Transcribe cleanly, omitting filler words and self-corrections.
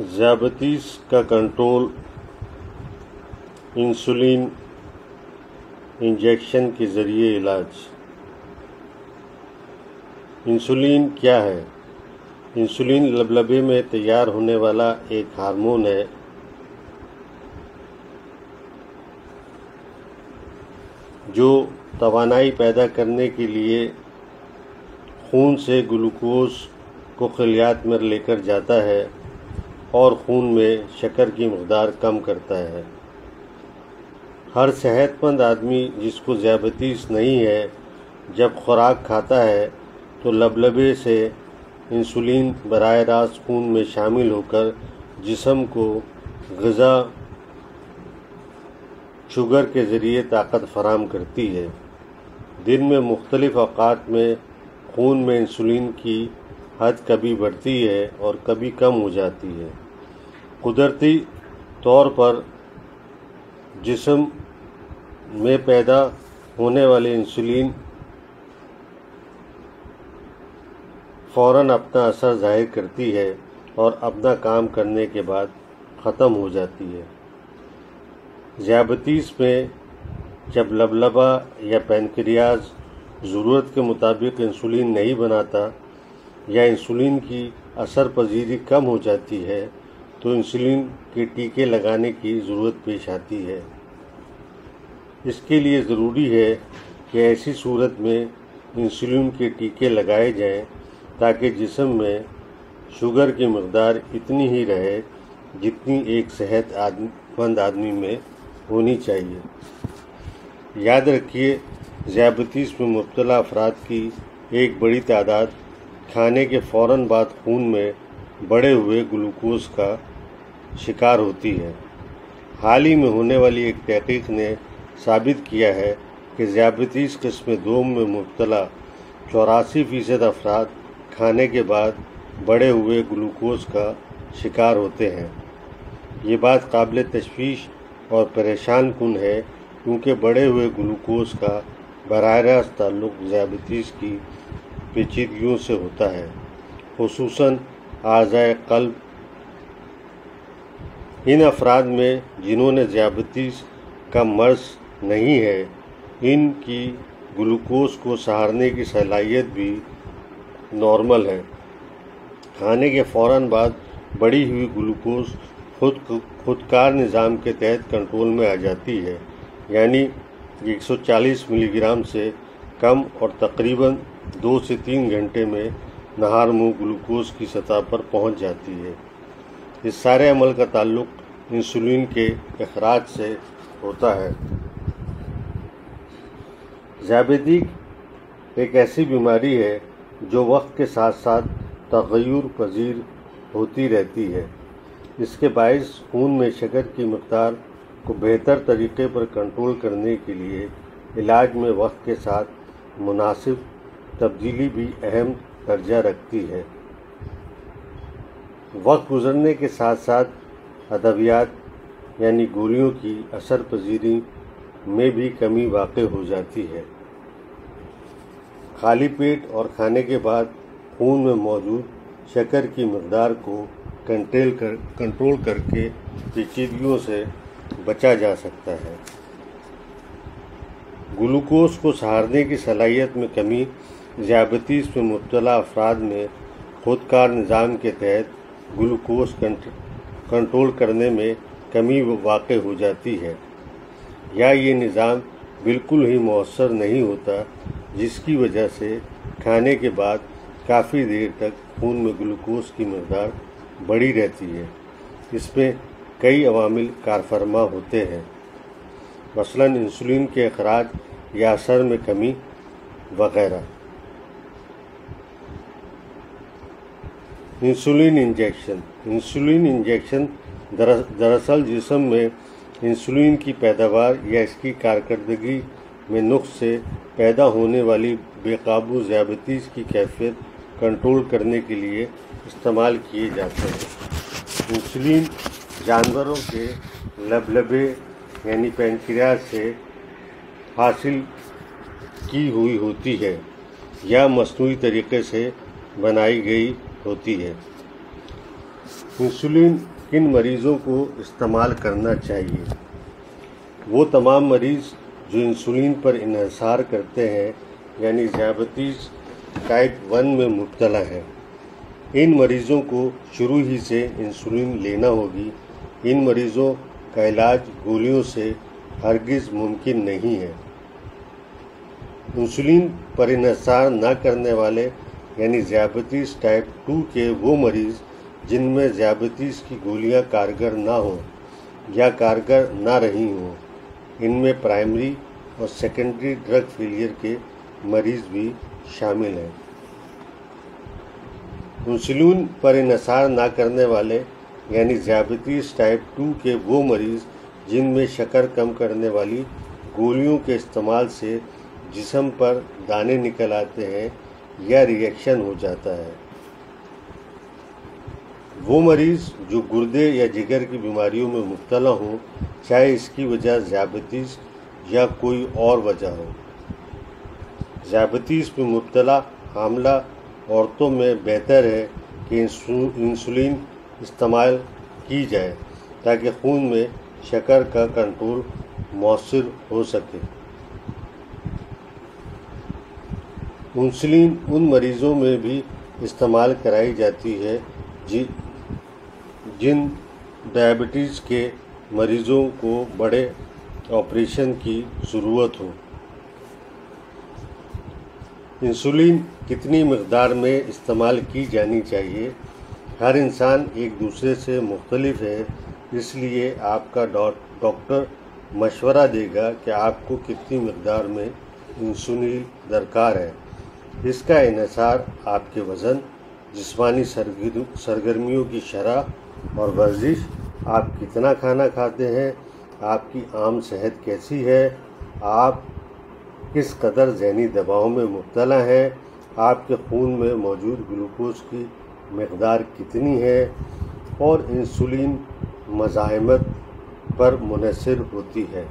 ذیابیطس کا control insulin injection کے ذریعے علاج۔ انسولین کیا ہے؟ انسولین لبلبے میں تیار ہونے والا ایک ہارمون ہے جو توانائی پیدا کرنے کے لیے خون سے گلوکوز کو خلیات میں لے کر جاتا ہے اور خون میں شکر کی مقدار کم کرتا ہے۔ ہر صحت مند آدمی جس کو ذیابیطس نہیں ہے جب خوراک کھاتا ہے تو لبلبے سے انسولین براہ راست خون میں شامل ہو کر جسم کو غذا شوگر کے ذریعے طاقت فراہم کرتی ہے۔ دن میں مختلف اوقات میں خون میں انسولین کی حد کبھی بڑھتی ہے اور کبھی کم ہو جاتی ہے۔ قدرتی طور پر جسم میں پیدا ہونے والی انسولین فوراً اپنا اثر ظاہر کرتی ہے اور اپنا کام کرنے کے بعد ختم ہو جاتی ہے۔ ذیابیطس میں جب لبلبہ یا پینکریاز ضرورت کے مطابق انسولین نہیں بناتا یا انسولین کی اثر پذیری کم ہو جاتی ہے تو انسولین کے ٹیکے لگانے کی ضرورت پیش آتی ہے۔ اس کے لیے ضروری ہے کہ ایسی صورت میں انسولین کے ٹیکے لگائے جائیں تاکہ جسم میں شوگر کی مقدار اتنی ہی رہے جتنی ایک صحت مند آدمی میں ہونی چاہیے۔ یاد رکھیے، ذیابیطس میں مبتلا افراد کی ایک بڑی تعداد کھانے کے فوراً بعد خون میں بڑھے ہوئے گلوکوز کا شکار ہوتی ہے۔ حال ہی میں ہونے والی ایک تحقیق نے ثابت کیا ہے کہ ذیابیطس قسم 2 میں مبتلا 84% افراد کھانے کے بعد بڑھے ہوئے گلوکوز کا شکار ہوتے ہیں۔ یہ بات قابل تشویش اور پریشان کن ہے کیونکہ بڑھے ہوئے گلوکوز کا براہ راست تعلق ذیابیطس کی پیچیدگیوں سے ہوتا ہے، خصوصاً اعضائے قلب۔ ان افراد میں جنہوں نے ذیابیطس کا مرض نہیں ہے، ان کی گلوکوز کو سہارنے کی صلاحیت بھی نارمل ہے۔ کھانے کے فوراً بعد بڑھی ہوئی گلوکوز خودکار نظام کے تحت کنٹرول میں آ جاتی ہے، یعنی 140 ملی گرام سے کم اور تقریباً 2 سے 3 گھنٹے میں نہار منہ گلوکوز کی سطح پر پہنچ جاتی ہے۔ اس سارے عمل کا تعلق انسولین کے اخراج سے ہوتا ہے۔ ذیابیطس ایک ایسی بیماری ہے جو وقت کے ساتھ ساتھ تغیر پذیر ہوتی رہتی ہے۔ اس کے باعث خون میں شکر کی مقدار کو بہتر طریقے پر کنٹرول کرنے کے لیے علاج میں وقت کے ساتھ مناسب تبدیلی بھی اہم درجہ رکھتی ہے۔ وقت گزرنے کے ساتھ ساتھ ادویات یعنی گولیوں کی اثر پذیری میں بھی کمی واقع ہو جاتی ہے۔ خالی پیٹ اور کھانے کے بعد خون میں موجود شکر کی مقدار کو کنٹرول کر کے پیچیدگیوں سے بچا جا سکتا ہے۔ گلوکوز کو سہارنے کی صلاحیت میں کمی ذیابیطس میں مبتلا افراد میں خودکار نظام کے تحت گلوکوز کنٹرول کرنے میں کمی واقع ہو جاتی ہے، یا یہ نظام بالکل ہی مؤثر نہیں ہوتا، جس کی وجہ سے کھانے کے بعد کافی دیر تک خون میں گلوکوز کی مقدار بڑھی رہتی ہے۔ اس میں کئی عوامل کارفرما ہوتے ہیں، مثلاً انسولین کے اخراج یا اثر میں کمی وغیرہ۔ انسولین انجیکشن دراصل جسم میں انسولین کی پیداوار یا اس کی کارکردگی میں نقص سے پیدا ہونے والی بے قابو ذیابیطس کی کیفیت کنٹرول کرنے کے لیے استعمال کیے جاتے ہیں۔ انسولین جانوروں کے لبلبے یعنی پینکریاس سے حاصل کی ہوئی ہوتی ہے یا مصنوعی طریقے سے بنائی گئی ہوتی ہے۔ انسولین کن مریضوں کو استعمال کرنا چاہیے؟ وہ تمام مریض جو انسولین پر انحصار کرتے ہیں یعنی ذیابیطس ٹائپ 1 میں مبتلا ہیں۔ ان مریضوں کو شروع ہی سے انسولین لینا ہوگی۔ ان مریضوں کا علاج گولیوں سے ہرگز ممکن نہیں ہے۔ انسولین پر انحصار نہ کرنے والے یعنی ذیابیطس ٹائپ 2 کے وہ مریض جن میں ذیابیطس کی گولیاں کارگر نہ ہوں یا کارگر نہ رہی ہوں، ان میں پرائمری اور سیکنڈری ڈرگ فیلئر کے مریض بھی شامل ہیں۔ انسولین پر انحصار نہ کرنے والے یعنی ذیابیطس ٹائپ 2 کے وہ مریض جن میں شکر کم کرنے والی گولیوں کے استعمال سے جسم پر دانے نکل آتے ہیں یا ریئیکشن ہو جاتا ہے۔ وہ مریض جو گردے یا جگر کی بیماریوں میں مبتلا ہوں، چاہے اس کی وجہ ذیابیطس یا کوئی اور وجہ ہو۔ ذیابیطس میں مبتلا حاملہ عورتوں میں بہتر ہے کہ انسولین استعمال کی جائے تاکہ خون میں شکر کا کنٹرول مؤثر ہو سکے۔ انسولین ان مریضوں میں بھی استعمال کرائی جاتی ہے جن ڈائبٹیز کے مریضوں کو بڑے آپریشن کی ضرورت ہو۔ انسولین کتنی مقدار میں استعمال کی جانی چاہیے؟ ہر انسان ایک دوسرے سے مختلف ہے، اس لیے آپ کا ڈاکٹر مشورہ دے گا کہ آپ کو کتنی مقدار میں انسولین درکار ہے۔ اس کا انحصار آپ کے وزن، جسمانی سرگرمیوں کی شرح اور ورزش، آپ کتنا کھانا کھاتے ہیں، آپ کی عام صحت کیسی ہے، آپ کس قدر ذہنی دباؤ میں مبتلا ہیں، آپ کے خون میں موجود گلوکوز کی مقدار کتنی ہے، اور انسولین مزاحمت پر منحصر ہوتی ہے۔